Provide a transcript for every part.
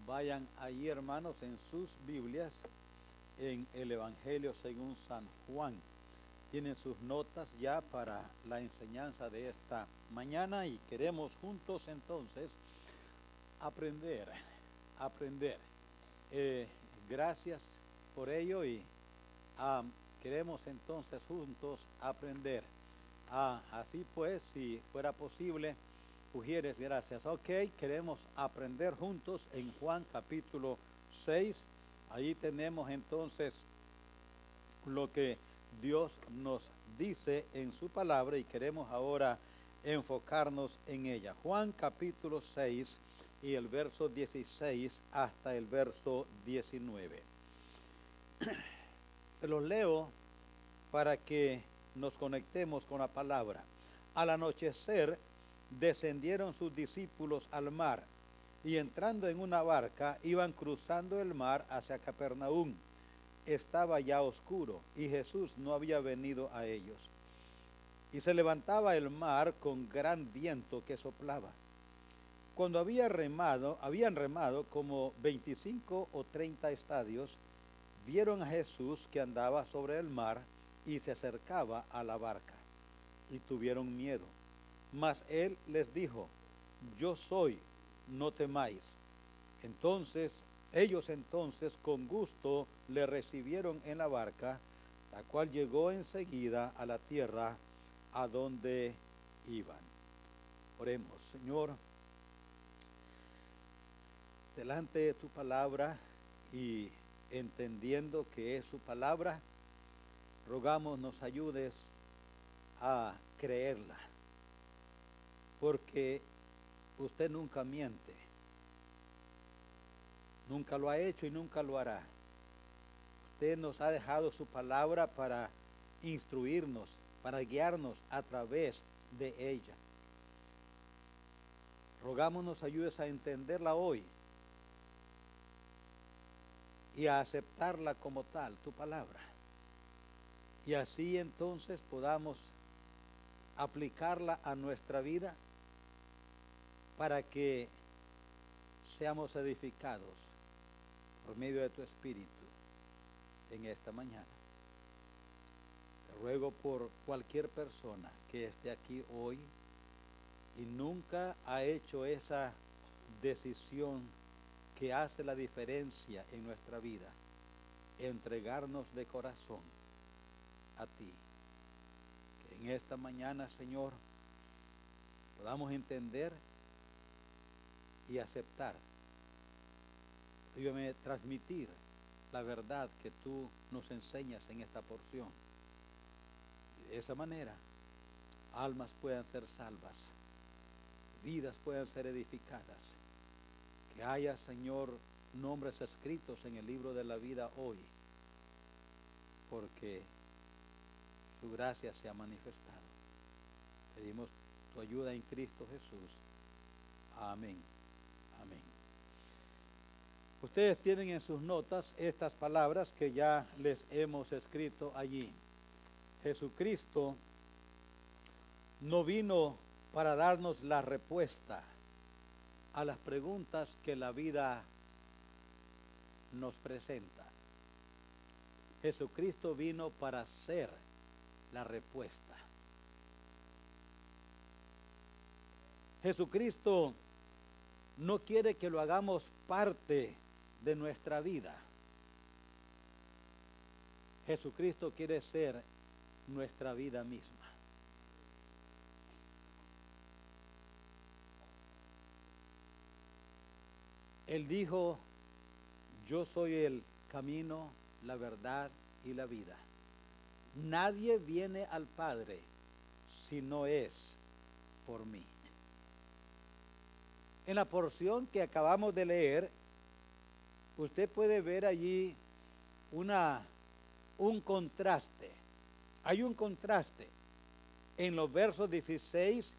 Vayan ahí, hermanos, en sus Biblias, en el Evangelio según San Juan. Tienen sus notas ya para la enseñanza de esta mañana y queremos juntos entonces aprender. Gracias por ello y queremos entonces juntos aprender. Así pues, si fuera posible, Ujieres, gracias. Ok, queremos aprender juntos en Juan capítulo 6. Ahí tenemos entonces lo que Dios nos dice en su palabra y queremos ahora enfocarnos en ella. Juan capítulo 6 y el verso 16 hasta el verso 19. Se los leo para que nos conectemos con la palabra. Al anochecer descendieron sus discípulos al mar y entrando en una barca iban cruzando el mar hacia Capernaum. Estaba ya oscuro y Jesús no había venido a ellos. Y se levantaba el mar con gran viento que soplaba. Cuando habían remado como 25 o 30 estadios, vieron a Jesús que andaba sobre el mar y se acercaba a la barca, y tuvieron miedo. Mas él les dijo: yo soy, no temáis. Ellos con gusto le recibieron en la barca, la cual llegó enseguida a la tierra a donde iban. Oremos. Señor, delante de tu palabra y entendiendo que es su palabra, rogamos nos ayudes a creerla, porque usted nunca miente, nunca lo ha hecho y nunca lo hará. Usted nos ha dejado su palabra para instruirnos, para guiarnos a través de ella. Rogamos nos ayudes a entenderla hoy y a aceptarla como tal, tu palabra. Y así entonces podamos aplicarla a nuestra vida para que seamos edificados por medio de tu Espíritu en esta mañana. Te ruego por cualquier persona que esté aquí hoy y nunca ha hecho esa decisión que hace la diferencia en nuestra vida, entregarnos de corazón a ti. Que en esta mañana, Señor, podamos entender y aceptar, ayúdame a transmitir la verdad que tú nos enseñas en esta porción. Y de esa manera, almas puedan ser salvas, vidas puedan ser edificadas, que haya, Señor, nombres escritos en el libro de la vida hoy, porque su gracia se ha manifestado. Pedimos tu ayuda en Cristo Jesús. Amén. Amén. Ustedes tienen en sus notas estas palabras que ya les hemos escrito allí. Jesucristo no vino para darnos la respuesta a las preguntas que la vida nos presenta. Jesucristo vino para ser la respuesta. Jesucristo no quiere que lo hagamos parte de nuestra vida. Jesucristo quiere ser nuestra vida misma. Él dijo: yo soy el camino, la verdad y la vida. Nadie viene al Padre si no es por mí. En la porción que acabamos de leer, usted puede ver allí un contraste. Hay un contraste en los versos 16,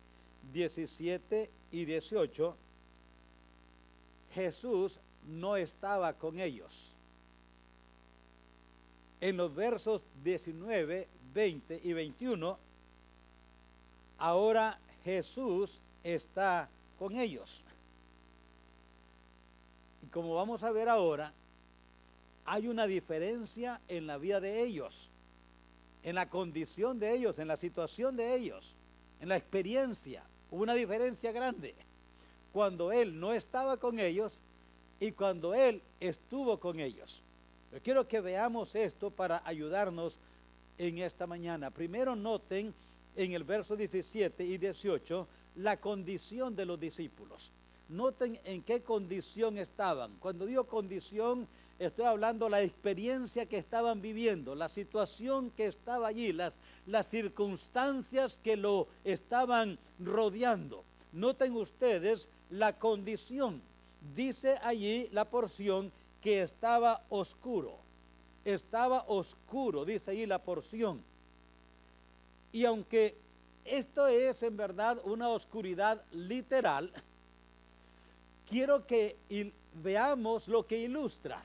17 y 18. Jesús no estaba con ellos. En los versos 19, 20 y 21, ahora Jesús está con ellos. como vamos a ver ahora, hay una diferencia en la vida de ellos, en la condición de ellos, en la situación de ellos, en la experiencia. Hubo una diferencia grande cuando Él no estaba con ellos y cuando Él estuvo con ellos. Yo quiero que veamos esto para ayudarnos en esta mañana. Primero noten en el verso 17 y 18 la condición de los discípulos. Noten en qué condición estaban. Cuando digo condición, estoy hablando de la experiencia que estaban viviendo, la situación que estaba allí, las circunstancias que lo estaban rodeando. Noten ustedes la condición. Dice allí la porción que estaba oscuro. Estaba oscuro, dice allí la porción. Y aunque esto es en verdad una oscuridad literal, quiero que veamos lo que ilustra.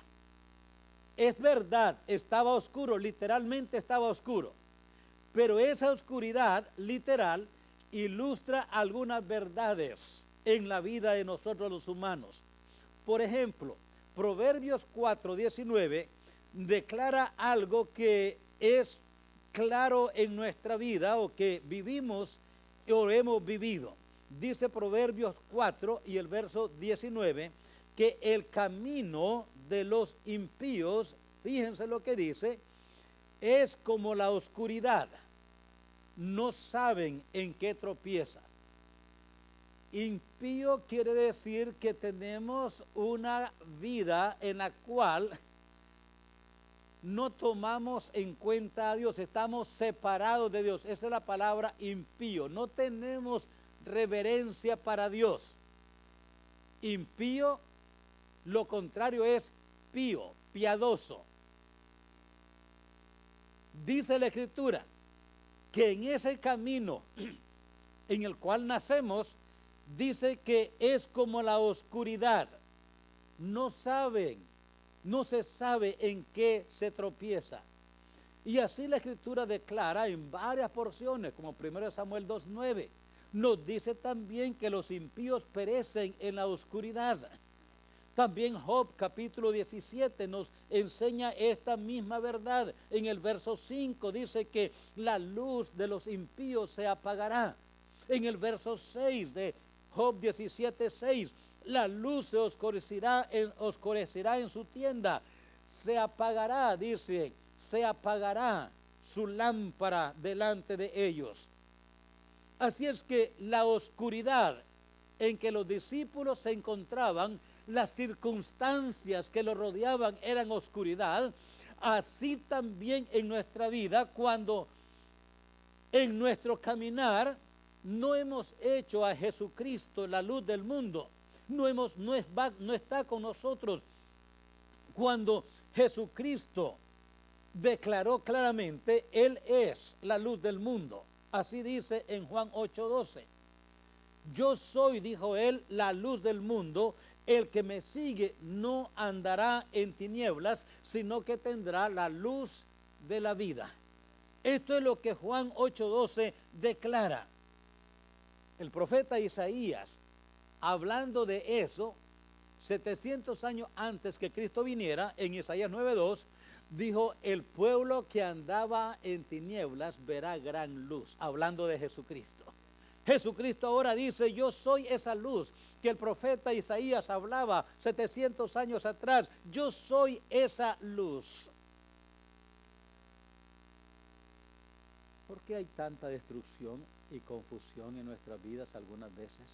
Es verdad, estaba oscuro, literalmente estaba oscuro, pero esa oscuridad literal ilustra algunas verdades en la vida de nosotros los humanos. Por ejemplo, Proverbios 4:19 declara algo que es claro en nuestra vida o que vivimos o hemos vivido. Dice Proverbios 4 y el verso 19 que el camino de los impíos, fíjense lo que dice, es como la oscuridad. No saben en qué tropiezan. Impío quiere decir que tenemos una vida en la cual no tomamos en cuenta a Dios, estamos separados de Dios. Esa es la palabra impío. No tenemos reverencia para Dios. Impío, lo contrario es pío, piadoso. Dice la Escritura que en ese camino en el cual nacemos, dice que es como la oscuridad. No saben, no se sabe en qué se tropieza. Y así la Escritura declara en varias porciones, como 1 Samuel 2:9, nos dice también que los impíos perecen en la oscuridad. También Job capítulo 17 nos enseña esta misma verdad. En el verso 5 dice que la luz de los impíos se apagará. En el verso 6 de Job 17:6, la luz se oscurecerá en su tienda. Se apagará, dice, se apagará su lámpara delante de ellos. Así es que la oscuridad en que los discípulos se encontraban, las circunstancias que los rodeaban eran oscuridad. Así también en nuestra vida, cuando en nuestro caminar no hemos hecho a Jesucristo la luz del mundo, no está con nosotros. Cuando Jesucristo declaró claramente, Él es la luz del mundo. Así dice en Juan 8:12. Yo soy, dijo Él, la luz del mundo. El que me sigue no andará en tinieblas, sino que tendrá la luz de la vida. Esto es lo que Juan 8:12 declara. El profeta Isaías, hablando de eso, 700 años antes que Cristo viniera, en Isaías 9:2, dijo, el pueblo que andaba en tinieblas verá gran luz, hablando de Jesucristo. Jesucristo ahora dice, yo soy esa luz que el profeta Isaías hablaba 700 años atrás. Yo soy esa luz. ¿Por qué hay tanta destrucción y confusión en nuestras vidas algunas veces?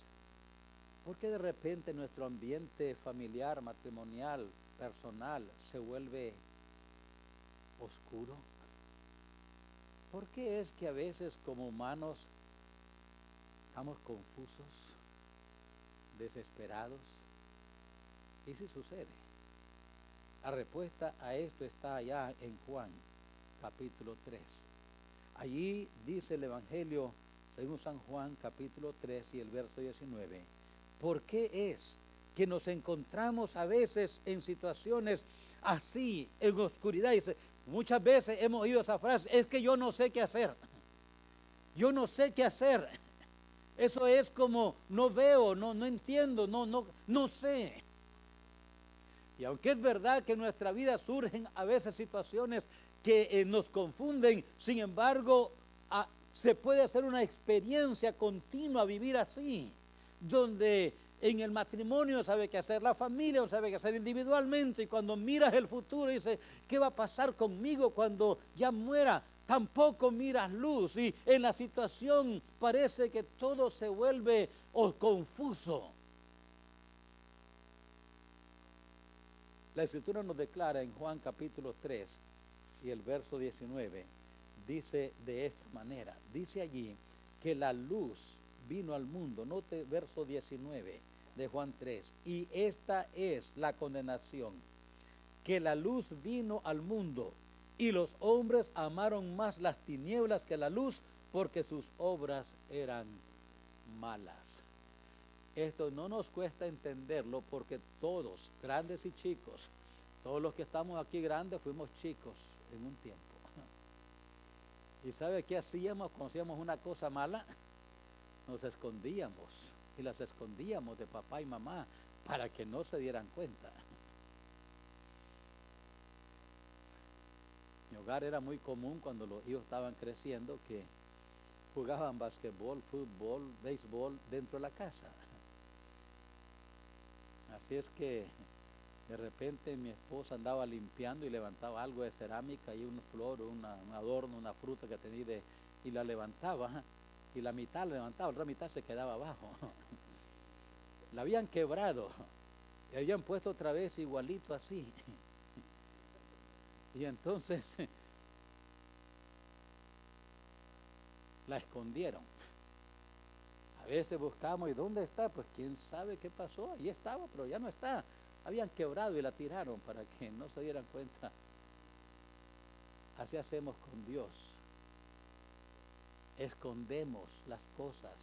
¿Por qué de repente nuestro ambiente familiar, matrimonial, personal se vuelve oscuro? ¿Por qué es que a veces como humanos estamos confusos, desesperados? ¿Y si sucede? La respuesta a esto está allá en Juan, capítulo 3. Allí dice el Evangelio según San Juan, capítulo 3 y el verso 19. ¿Por qué es que nos encontramos a veces en situaciones así, en oscuridad? Dice, muchas veces hemos oído esa frase, es que yo no sé qué hacer. Yo no sé qué hacer. Eso es como, no veo, no entiendo, no sé. Y aunque es verdad que en nuestra vida surgen a veces situaciones que nos confunden, sin embargo, se puede hacer una experiencia continua vivir así, donde en el matrimonio sabe qué hacer la familia, o sabe qué hacer individualmente, y cuando miras el futuro dice, ¿qué va a pasar conmigo cuando ya muera? Tampoco miras luz, y en la situación parece que todo se vuelve confuso. La Escritura nos declara en Juan capítulo 3 y el verso 19, dice de esta manera, dice allí que la luz vino al mundo. Note verso 19 de Juan 3, y esta es la condenación, que la luz vino al mundo y los hombres amaron más las tinieblas que la luz porque sus obras eran malas. Esto no nos cuesta entenderlo porque todos, grandes y chicos, todos los que estamos aquí grandes fuimos chicos en un tiempo. ¿Y sabe qué hacíamos cuando hacíamos una cosa mala? Nos escondíamos y las escondíamos de papá y mamá para que no se dieran cuenta. Mi hogar era muy común cuando los hijos estaban creciendo que jugaban basquetbol, fútbol, béisbol dentro de la casa. Así es que de repente mi esposa andaba limpiando y levantaba algo de cerámica y una flor, un adorno, una fruta que tenía y la levantaba y la mitad la levantaba, la otra mitad se quedaba abajo. La habían quebrado y habían puesto otra vez igualito así. Y entonces la escondieron. A veces buscamos, ¿y dónde está? Pues quién sabe qué pasó. Ahí estaba, pero ya no está. Habían quebrado y la tiraron para que no se dieran cuenta. Así hacemos con Dios. Escondemos las cosas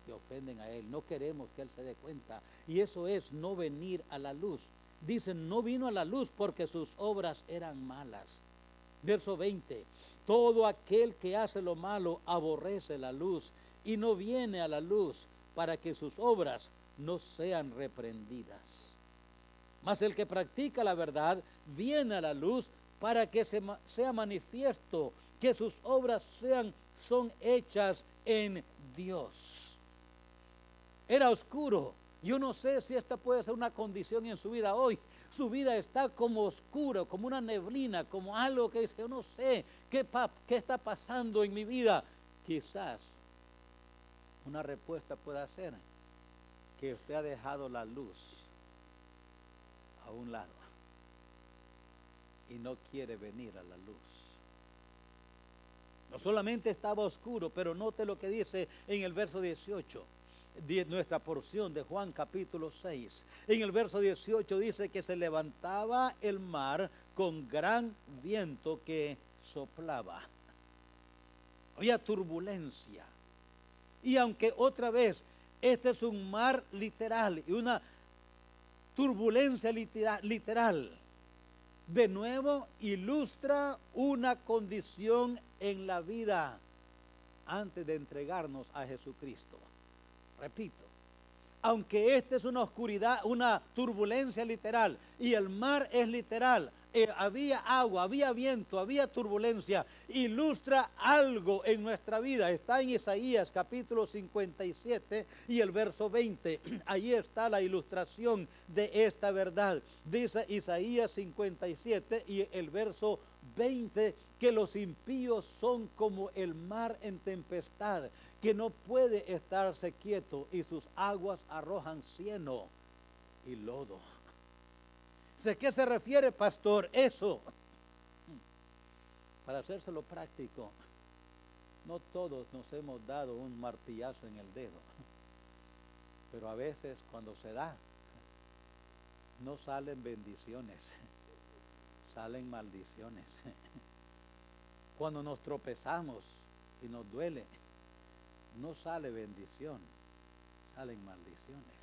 que ofenden a Él. No queremos que Él se dé cuenta. Y eso es no venir a la luz. Dicen, no vino a la luz porque sus obras eran malas. Verso 20. Todo aquel que hace lo malo aborrece la luz y no viene a la luz para que sus obras no sean reprendidas. Mas el que practica la verdad viene a la luz para que sea manifiesto que sus obras son hechas en Dios. Era oscuro. Yo no sé si esta puede ser una condición en su vida hoy. Su vida está como oscuro, como una neblina, como algo que dice, yo no sé qué está pasando en mi vida. Quizás una respuesta pueda ser que usted ha dejado la luz a un lado y no quiere venir a la luz. No solamente estaba oscuro, pero note lo que dice en el verso 18. Nuestra porción de Juan capítulo 6. En el verso 18 dice que se levantaba el mar con gran viento que soplaba. Había turbulencia. Y aunque otra vez este es un mar literal y una turbulencia literal, de nuevo ilustra una condición en la vida antes de entregarnos a Jesucristo. Repito, aunque esta es una oscuridad, una turbulencia literal y el mar es literal, había agua, había viento, había turbulencia, ilustra algo en nuestra vida. Está en Isaías capítulo 57 y el verso 20. Allí está la ilustración de esta verdad. Dice Isaías 57 y el verso 20 que los impíos son como el mar en tempestad, que no puede estarse quieto y sus aguas arrojan cieno y lodo. ¿A qué se refiere, pastor? Eso, para hacérselo práctico, no todos nos hemos dado un martillazo en el dedo, pero a veces cuando se da, no salen bendiciones, salen maldiciones. Cuando nos tropezamos y nos duele, no sale bendición, salen maldiciones.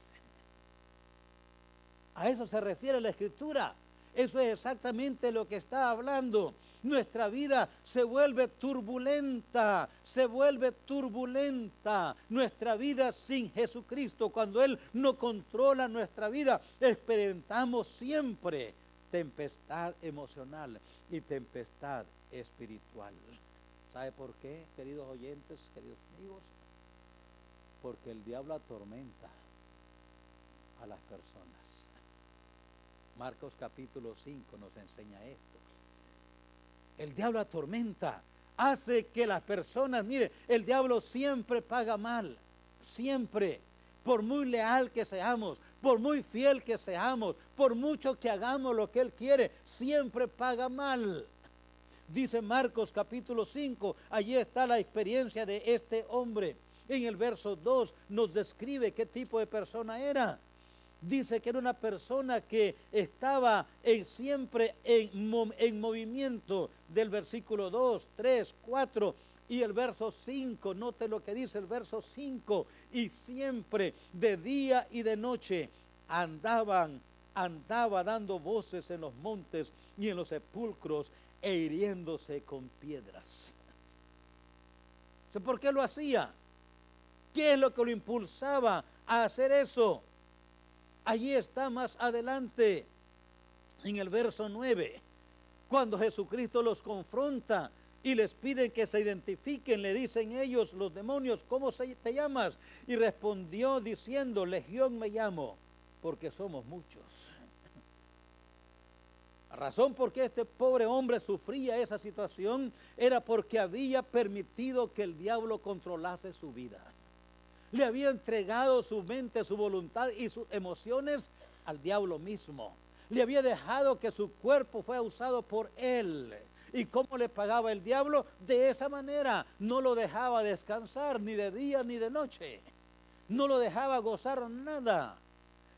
A eso se refiere la Escritura. Eso es exactamente lo que está hablando. nuestra vida se vuelve turbulenta, Nuestra vida sin Jesucristo, cuando Él no controla nuestra vida, experimentamos siempre tempestad emocional y tempestad espiritual. ¿Sabe por qué, queridos oyentes, queridos amigos? Porque el diablo atormenta a las personas. Marcos capítulo 5 nos enseña esto. El diablo atormenta, hace que las personas, mire, el diablo siempre paga mal, siempre. Por muy leal que seamos, por muy fiel que seamos, por mucho que hagamos lo que Él quiere, siempre paga mal. Dice Marcos capítulo 5, allí está la experiencia de este hombre. En el verso 2 nos describe qué tipo de persona era. Dice que era una persona que estaba siempre en movimiento, del versículo 2, 3, 4 y el verso 5. Note lo que dice el verso 5. Y siempre de día y de noche andaba dando voces en los montes y en los sepulcros e hiriéndose con piedras. ¿Por qué lo hacía? ¿Qué es lo que lo impulsaba a hacer eso? Allí está más adelante, en el verso 9, cuando Jesucristo los confronta y les piden que se identifiquen, le dicen ellos, los demonios, ¿cómo te llamas? Y respondió diciendo, Legión me llamo, porque somos muchos. La razón por qué este pobre hombre sufría esa situación era porque había permitido que el diablo controlase su vida. Le había entregado su mente, su voluntad y sus emociones al diablo mismo. Le había dejado que su cuerpo fuera usado por él. ¿Y cómo le pagaba el diablo? De esa manera. No lo dejaba descansar ni de día ni de noche. No lo dejaba gozar nada.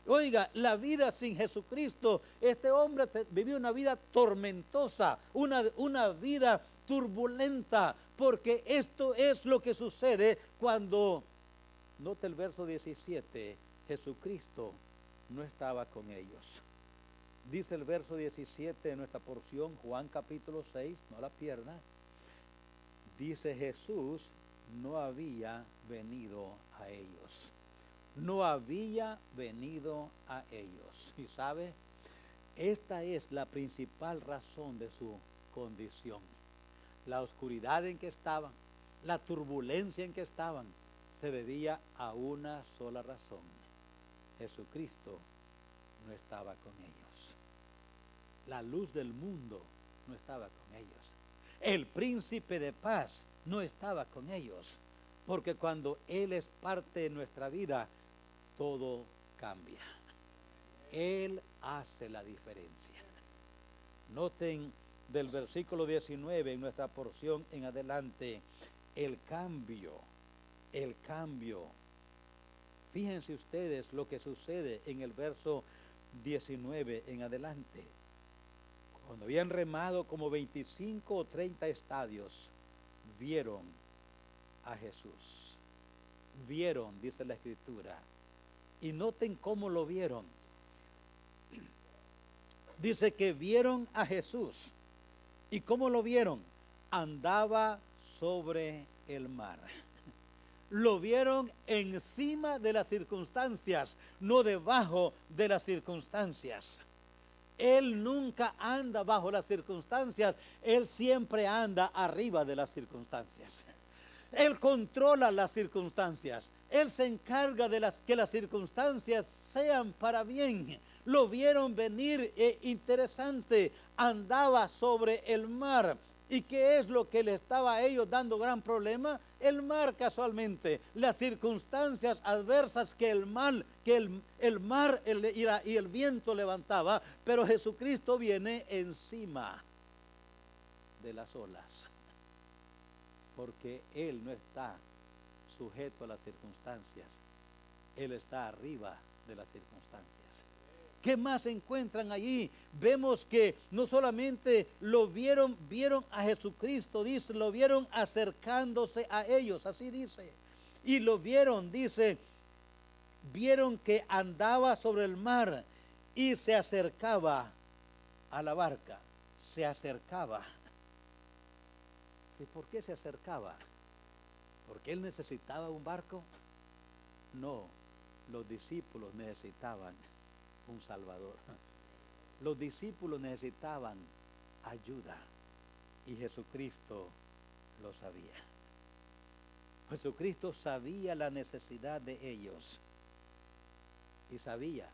Oiga, la vida sin Jesucristo, este hombre vivió una vida tormentosa, una vida turbulenta, porque esto es lo que sucede cuando, note el verso 17, Jesucristo no estaba con ellos. Dice el verso 17 de nuestra porción, Juan capítulo 6, no la pierda. Dice, Jesús no había venido a ellos. No había venido a ellos. Y sabe, esta es la principal razón de su condición. La oscuridad en que estaban, la turbulencia en que estaban, se debía a una sola razón. Jesucristo no estaba con ellos. La luz del mundo no estaba con ellos. El príncipe de paz no estaba con ellos. Porque cuando Él es parte de nuestra vida, todo cambia. Él hace la diferencia. Noten del versículo 19 en nuestra porción en adelante, el cambio. Fíjense ustedes lo que sucede en el verso 19 en adelante. Cuando habían remado como 25 o 30 estadios, vieron a Jesús. Vieron, dice la Escritura. Y noten cómo lo vieron. Dice que vieron a Jesús. ¿Y cómo lo vieron? Andaba sobre el mar. Lo vieron encima de las circunstancias, no debajo de las circunstancias. Él nunca anda bajo las circunstancias, Él siempre anda arriba de las circunstancias. Él controla las circunstancias. Él se encarga de que las circunstancias sean para bien. Lo vieron venir, interesante, andaba sobre el mar. ¿Y qué es lo que le estaba a ellos dando gran problema? El mar, casualmente, las circunstancias adversas que el mar y el viento levantaba, pero Jesucristo viene encima de las olas, porque Él no está sujeto a las circunstancias, Él está arriba de las circunstancias. ¿Qué más encuentran allí? Vemos que no solamente lo vieron a Jesucristo, dice, lo vieron acercándose a ellos, así dice. Y lo vieron, dice, vieron que andaba sobre el mar y se acercaba a la barca, se acercaba. ¿Sí? ¿Por qué se acercaba? ¿Porque él necesitaba un barco? No, los discípulos necesitaban un Salvador. Los discípulos necesitaban ayuda y Jesucristo lo sabía. Jesucristo sabía la necesidad de ellos y sabía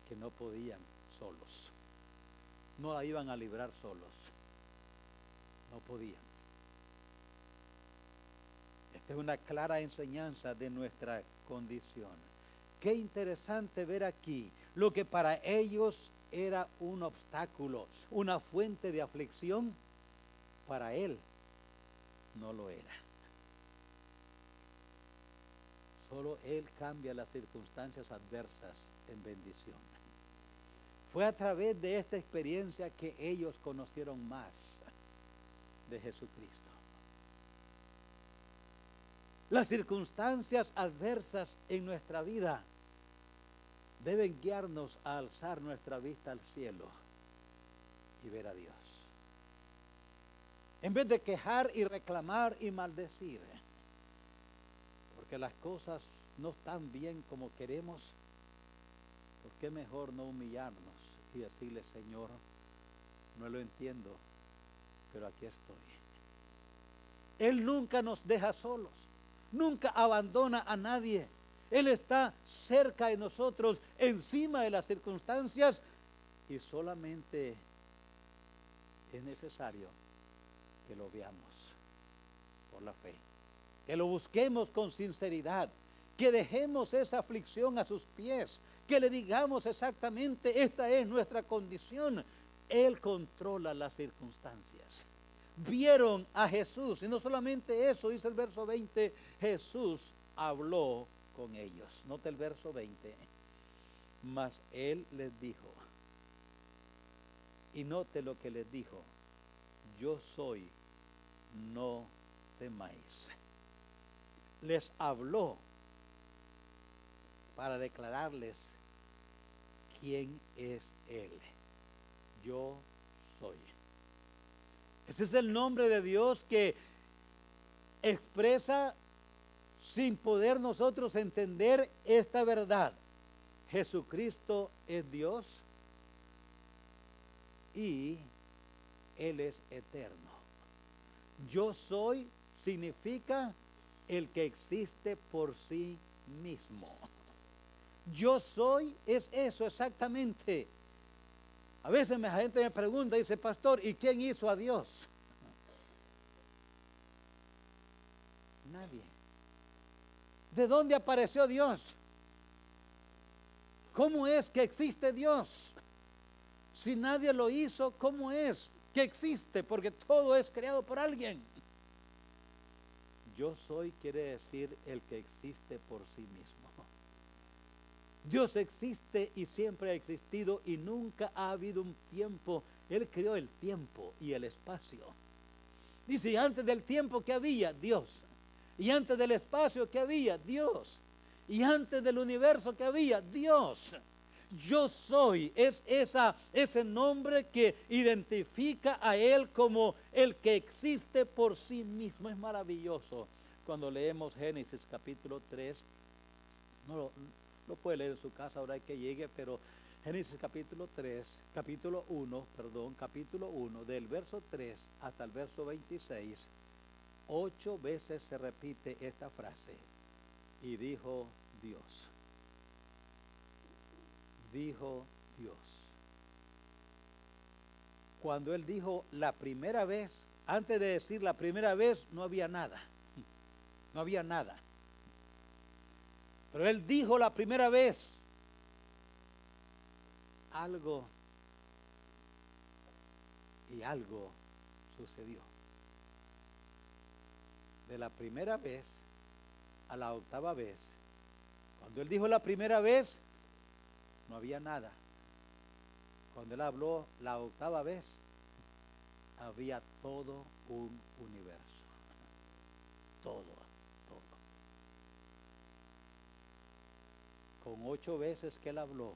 que no podían solos. No la iban a librar solos. No podían. Esta es una clara enseñanza de nuestra condición. Qué interesante ver aquí lo que para ellos era un obstáculo, una fuente de aflicción, para él no lo era. Solo él cambia las circunstancias adversas en bendición. Fue a través de esta experiencia que ellos conocieron más de Jesucristo. Las circunstancias adversas en nuestra vida deben guiarnos a alzar nuestra vista al cielo y ver a Dios. En vez de quejar y reclamar y maldecir, porque las cosas no están bien como queremos, ¿por qué mejor no humillarnos y decirle, Señor, no lo entiendo, pero aquí estoy? Él nunca nos deja solos, nunca abandona a nadie. Él está cerca de nosotros, encima de las circunstancias, y solamente es necesario que lo veamos por la fe, que lo busquemos con sinceridad, que dejemos esa aflicción a sus pies, que le digamos exactamente, esta es nuestra condición. Él controla las circunstancias. Vieron a Jesús, y no solamente eso, dice el verso 20, Jesús habló con ellos. Nota el verso 20. Mas él les dijo, y note lo que les dijo, yo soy, no temáis. Les habló para declararles quién es él. Yo soy. Ese es el nombre de Dios que expresa, sin poder nosotros entender esta verdad, Jesucristo es Dios y Él es eterno. Yo soy significa el que existe por sí mismo. Yo soy es eso exactamente. A veces la gente me pregunta, dice, pastor, ¿y quién hizo a Dios? Nadie. ¿De dónde apareció Dios? ¿Cómo es que existe Dios? Si nadie lo hizo, ¿cómo es que existe? Porque todo es creado por alguien. Yo soy quiere decir el que existe por sí mismo. Dios existe y siempre ha existido y nunca ha habido un tiempo. Él creó el tiempo y el espacio. Dice, antes del tiempo que había, Dios. Y antes del espacio que había, Dios. Y antes del universo que había, Dios. Yo soy, es ese nombre que identifica a Él como el que existe por sí mismo. Es maravilloso. Cuando leemos Génesis capítulo 3, no lo puede leer en su casa ahora que llegue, pero Génesis capítulo 1, del verso 3 hasta el verso 26, 8 veces se repite esta frase. Y dijo Dios. Dijo Dios. Cuando él dijo la primera vez, antes de decir la primera vez, no había nada. No había nada. Pero él dijo la primera vez, algo y algo sucedió. De la primera vez a la octava vez, cuando él dijo la primera vez, no había nada. Cuando él habló la octava vez, había todo un universo. Todo. Con 8 veces que él habló,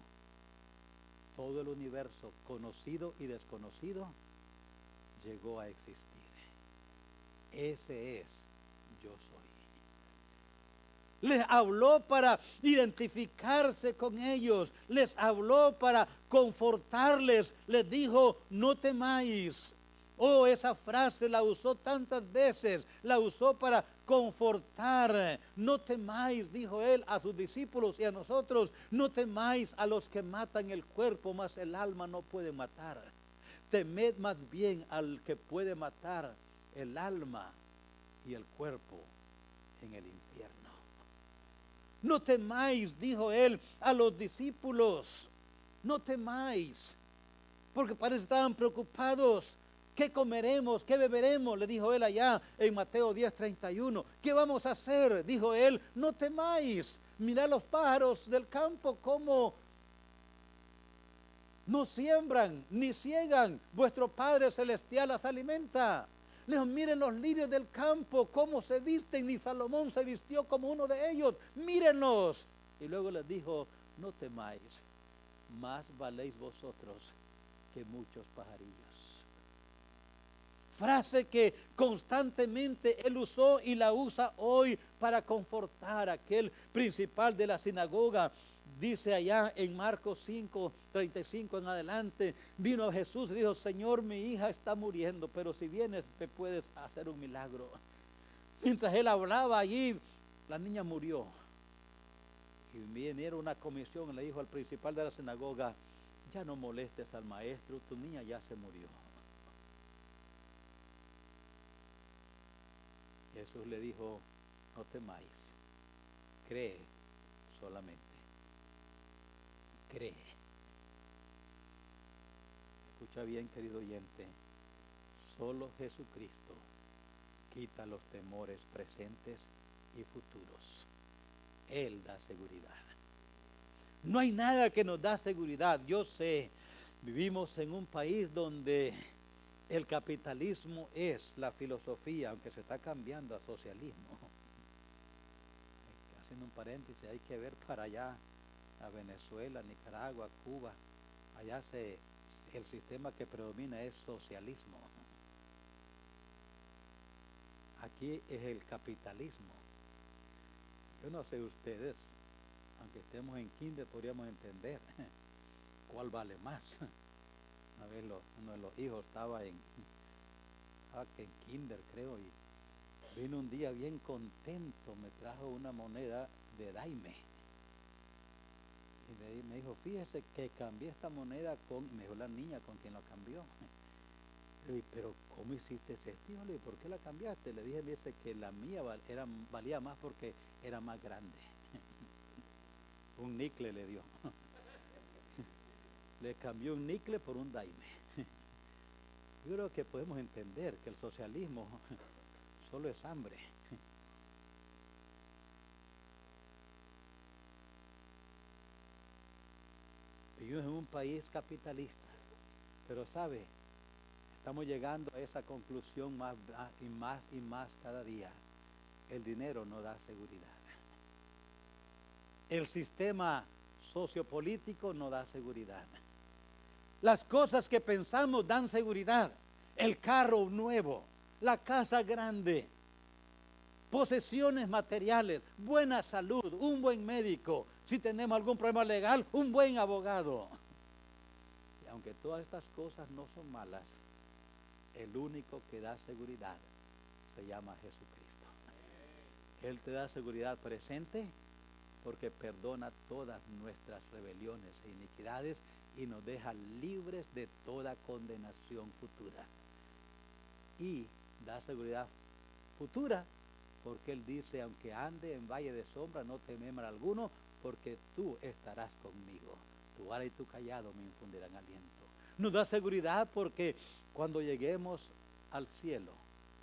todo el universo, conocido y desconocido, llegó a existir. Ese es yo soy. Les habló para identificarse con ellos, les habló para confortarles, les dijo, no temáis. Oh, esa frase la usó tantas veces, la usó para confortar. No temáis, dijo él a sus discípulos y a nosotros, no temáis a los que matan el cuerpo, mas el alma no puede matar. Temed más bien al que puede matar el alma y el cuerpo en el infierno. No temáis, dijo él a los discípulos, no temáis, porque parece que estaban preocupados. ¿Qué comeremos? ¿Qué beberemos? Le dijo él allá en Mateo 10:31. ¿Qué vamos a hacer? Dijo él, no temáis. Mirad los pájaros del campo como no siembran ni ciegan. Vuestro Padre Celestial las alimenta. Le dijo, miren los lirios del campo, cómo se visten, ni Salomón se vistió como uno de ellos, mírenlos. Y luego les dijo, no temáis, más valéis vosotros que muchos pajarillos. Frase que constantemente él usó y la usa hoy para confortar a aquel principal de la sinagoga. Dice allá en Marcos 5:35 en adelante, vino Jesús y dijo, Señor, mi hija está muriendo, pero si vienes me puedes hacer un milagro. Mientras él hablaba allí, la niña murió. Y vinieron una comisión y le dijo al principal de la sinagoga, ya no molestes al maestro, tu niña ya se murió. Jesús le dijo, no temáis, cree solamente. Cree. Escucha bien, querido oyente, solo Jesucristo quita los temores presentes y futuros. Él da seguridad. No hay nada que nos da seguridad. Yo sé, vivimos en un país donde el capitalismo es la filosofía, aunque se está cambiando a socialismo. Haciendo un paréntesis, hay que ver para allá a Venezuela, Nicaragua, Cuba. Allá el sistema que predomina es socialismo. Aquí es el capitalismo. Yo no sé ustedes, aunque estemos en kinder, podríamos entender cuál vale más. Una vez uno de los hijos estaba en kinder, creo, y vino un día bien contento, me trajo una moneda de daime. Y me dijo, fíjese que cambié esta moneda me dijo la niña con quien lo cambió. Le dije, pero ¿cómo hiciste esto? Le dije, ¿por qué la cambiaste? Le dije, dice que la mía valía más porque era más grande. Un nicle le dio. Le cambió un nicle por un daime. Yo creo que podemos entender que el socialismo solo es hambre. Vivimos en un país capitalista, pero sabe, estamos llegando a esa conclusión más y más cada día. El dinero no da seguridad. El sistema sociopolítico no da seguridad. Las cosas que pensamos dan seguridad. El carro nuevo, la casa grande, posesiones materiales, buena salud, un buen médico. Si tenemos algún problema legal, un buen abogado. Y aunque todas estas cosas no son malas, el único que da seguridad se llama Jesucristo. Él te da seguridad presente porque perdona todas nuestras rebeliones e iniquidades y nos deja libres de toda condenación futura. Y da seguridad futura porque Él dice, aunque ande en valle de sombra, no temeré alguno, porque tú estarás conmigo. Tu vara y tu callado me infundirán aliento. Nos da seguridad porque cuando lleguemos al cielo,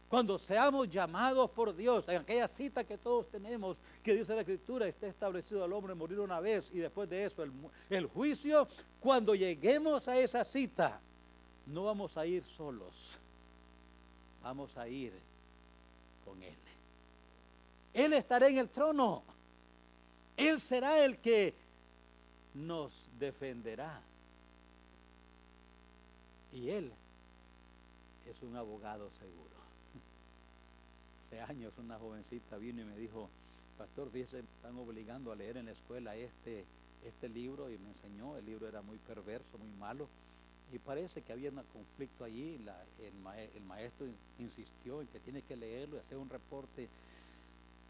cuando seamos llamados por Dios, en aquella cita que todos tenemos, que dice la Escritura, está establecido al hombre morir una vez y después de eso el juicio, cuando lleguemos a esa cita, no vamos a ir solos, vamos a ir con Él. Él estará en el trono. Él será el que nos defenderá. Y Él es un abogado seguro. Hace años una jovencita vino y me dijo, pastor, fíjese, me están obligando a leer en la escuela este libro, y me enseñó. El libro era muy perverso, muy malo, y parece que había un conflicto allí. El maestro insistió en que tiene que leerlo y hacer un reporte,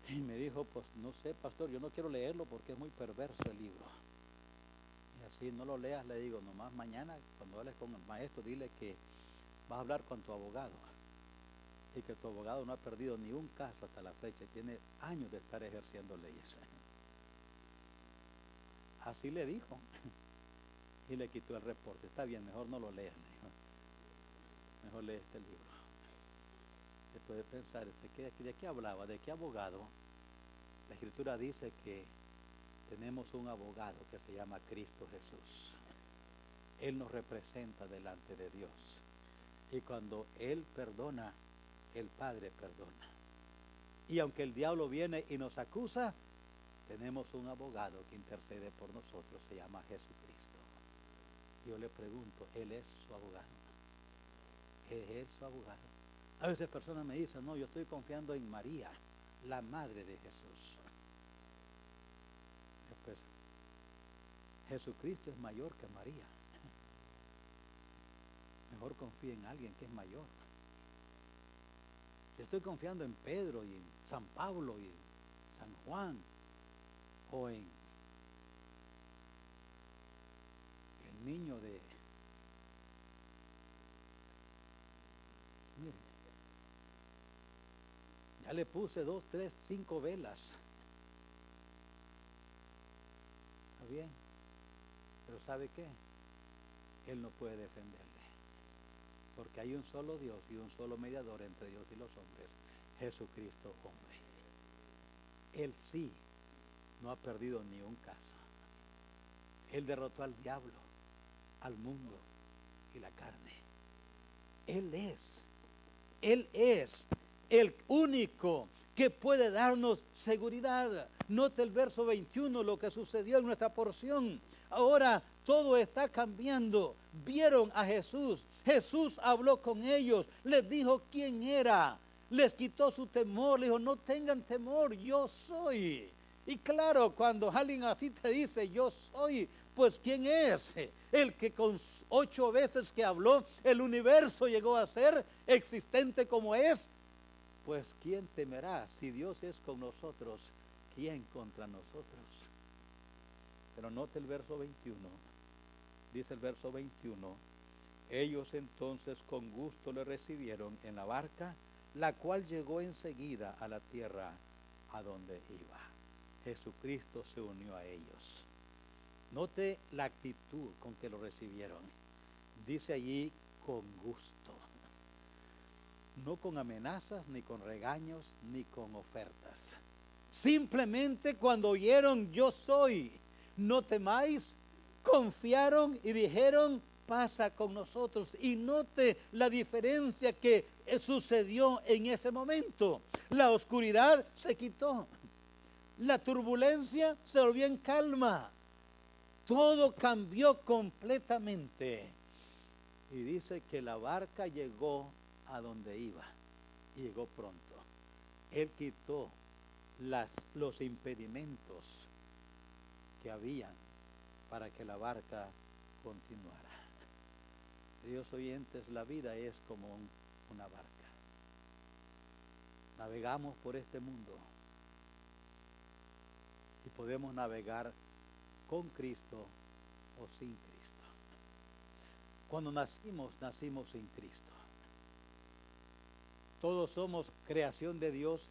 y me dijo, pues no sé, pastor, yo no quiero leerlo porque es muy perverso el libro. Y así, no lo leas, le digo, nomás mañana cuando hables con el maestro dile que vas a hablar con tu abogado, y que tu abogado no ha perdido ni un caso hasta la fecha y tiene años de estar ejerciendo leyes. Así le dijo, y le quitó el reporte. Está bien, mejor no lo leas, le dijo. Mejor lee este libro. Se puede pensar, ¿de qué hablaba? ¿De qué abogado? La Escritura dice que tenemos un abogado que se llama Cristo Jesús. Él nos representa delante de Dios. Y cuando Él perdona, el Padre perdona. Y aunque el diablo viene y nos acusa, tenemos un abogado que intercede por nosotros, se llama Jesucristo. Yo le pregunto, ¿Él es su abogado? ¿Es Él su abogado? A veces personas me dicen, no, yo estoy confiando en María, la madre de Jesús. Pues Jesucristo es mayor que María. Mejor confíe en alguien que es mayor. Yo estoy confiando en Pedro y en San Pablo y en San Juan, o en el niño de... Miren, ya le puse 2, 3, 5 velas. Está bien, pero ¿sabe qué? Él no puede defenderle, porque hay un solo Dios y un solo mediador entre Dios y los hombres, Jesucristo hombre. Él sí no ha perdido ni un caso. Él derrotó al diablo, al mundo y la carne. Él es el único que puede darnos seguridad. Note el verso 21, lo que sucedió en nuestra porción. Ahora todo está cambiando. Vieron a Jesús. Jesús habló con ellos, les dijo quién era, les quitó su temor, les dijo, no tengan temor, yo soy. Y claro, cuando alguien así te dice, yo soy, pues ¿quién es? El que con 8 veces que habló, el universo llegó a ser existente como es. Pues ¿quién temerá? Si Dios es con nosotros, ¿quién contra nosotros? Pero note el verso 21. Dice el verso 21. Ellos entonces con gusto le recibieron en la barca, la cual llegó enseguida a la tierra a donde iba. Jesucristo se unió a ellos. Note la actitud con que lo recibieron. Dice allí con gusto. No con amenazas, ni con regaños, ni con ofertas. Simplemente cuando oyeron yo soy, no temáis, confiaron y dijeron pasa con nosotros. Y note la diferencia que sucedió en ese momento. La oscuridad se quitó, la turbulencia se volvió en calma, todo cambió completamente. Y dice que la barca llegó a donde iba, y llegó pronto. Él quitó los impedimentos que habían para que la barca continuara. Queridos oyentes, la vida es como una barca. Navegamos por este mundo y podemos navegar con Cristo o sin Cristo. Cuando nacimos sin Cristo. Todos somos creación de Dios,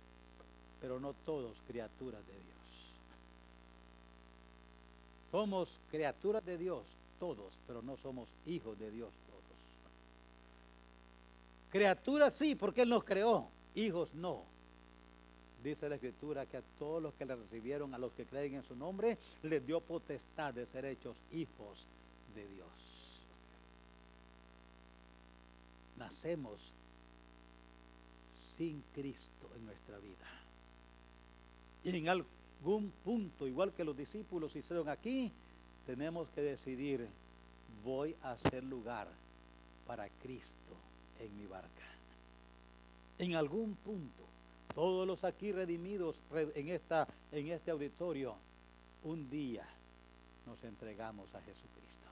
pero no todos criaturas de Dios. Somos criaturas de Dios, todos, pero no somos hijos de Dios todos. Criaturas sí, porque Él nos creó, hijos no. Dice la Escritura que a todos los que le recibieron, a los que creen en su nombre, les dio potestad de ser hechos hijos de Dios. Nacemos sin Cristo en nuestra vida. Y en algún punto, igual que los discípulos hicieron aquí, tenemos que decidir, voy a hacer lugar para Cristo en mi barca. En algún punto Todos los aquí redimidos en este auditorio, un día nos entregamos a Jesucristo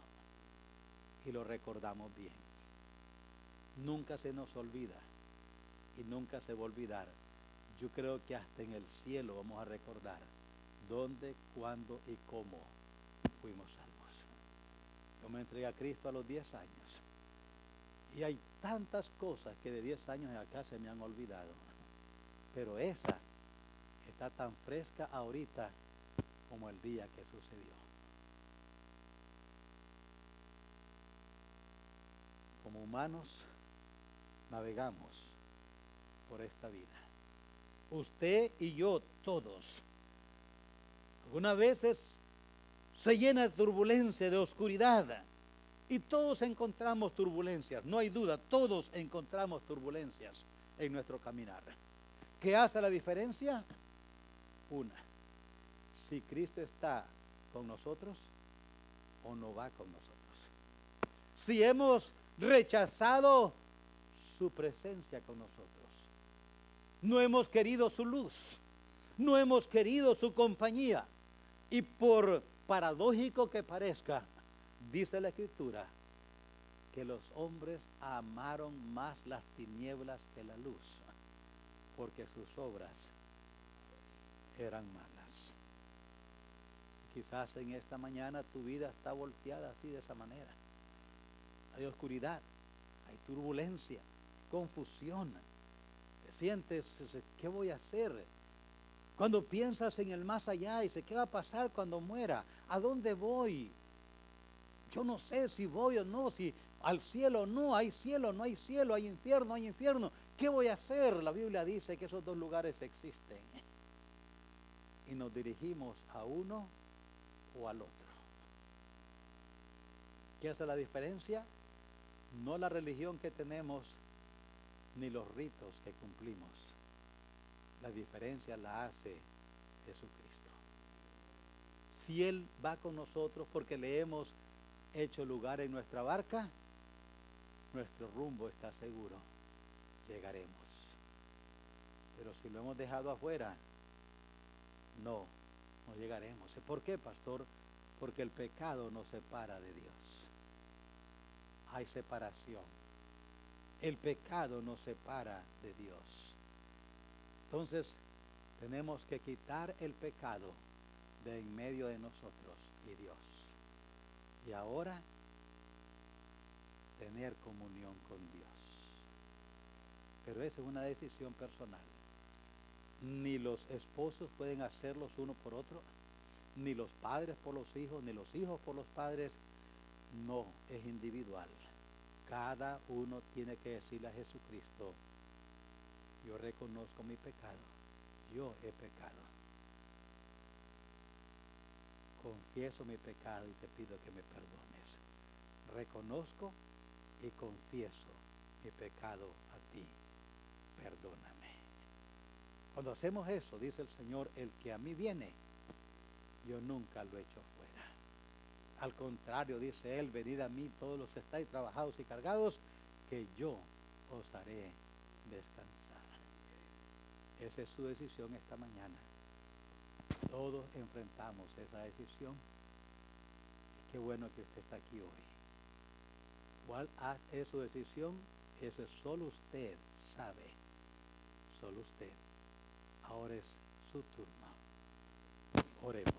y lo recordamos bien. Nunca se nos olvida y nunca se va a olvidar. Yo creo que hasta en el cielo vamos a recordar dónde, cuándo y cómo fuimos salvos. Yo me entregué a Cristo a los 10 años y hay tantas cosas que de 10 años acá se me han olvidado, pero esa está tan fresca ahorita como el día que sucedió. Como humanos navegamos por esta vida. Usted y yo, todos. Algunas veces se llena de turbulencia, de oscuridad. Y todos encontramos turbulencias. No hay duda, todos encontramos turbulencias en nuestro caminar. ¿Qué hace la diferencia? Una. Si Cristo está con nosotros o no va con nosotros. Si hemos rechazado su presencia con nosotros. No hemos querido su luz. No hemos querido su compañía. Y por paradójico que parezca, dice la Escritura que los hombres amaron más las tinieblas que la luz, porque sus obras eran malas. Quizás en esta mañana tu vida está volteada así de esa manera. Hay oscuridad, hay turbulencia, confusión. Te sientes, ¿qué voy a hacer? Cuando piensas en el más allá, dices, ¿qué va a pasar cuando muera? ¿A dónde voy? Yo no sé si voy o no, si al cielo o no, hay cielo, no hay cielo, hay infierno, hay infierno. ¿Qué voy a hacer? La Biblia dice que esos dos lugares existen. Y nos dirigimos a uno o al otro. ¿Qué hace la diferencia? No la religión que tenemos, ni los ritos que cumplimos. La diferencia la hace Jesucristo. Si Él va con nosotros porque le hemos hecho lugar en nuestra barca, nuestro rumbo está seguro, llegaremos. Pero si lo hemos dejado afuera, no llegaremos. ¿Por qué, pastor? Porque el pecado nos separa de Dios. Hay separación. El pecado nos separa de Dios. Entonces, tenemos que quitar el pecado de en medio de nosotros y Dios. Y ahora, tener comunión con Dios. Pero esa es una decisión personal. Ni los esposos pueden hacerlos uno por otro, ni los padres por los hijos, ni los hijos por los padres. No, es individual. Cada uno tiene que decirle a Jesucristo, yo reconozco mi pecado, yo he pecado. Confieso mi pecado y te pido que me perdones. Reconozco y confieso mi pecado a ti, perdóname. Cuando hacemos eso, dice el Señor, el que a mí viene, yo nunca lo echo fuera. Al contrario, dice Él, venid a mí todos los que estáis trabajados y cargados, que yo os haré descansar. Esa es su decisión esta mañana. Todos enfrentamos esa decisión. Qué bueno que usted está aquí hoy. ¿Cuál es su decisión? Eso es solo usted sabe. Solo usted. Ahora es su turno. Oremos.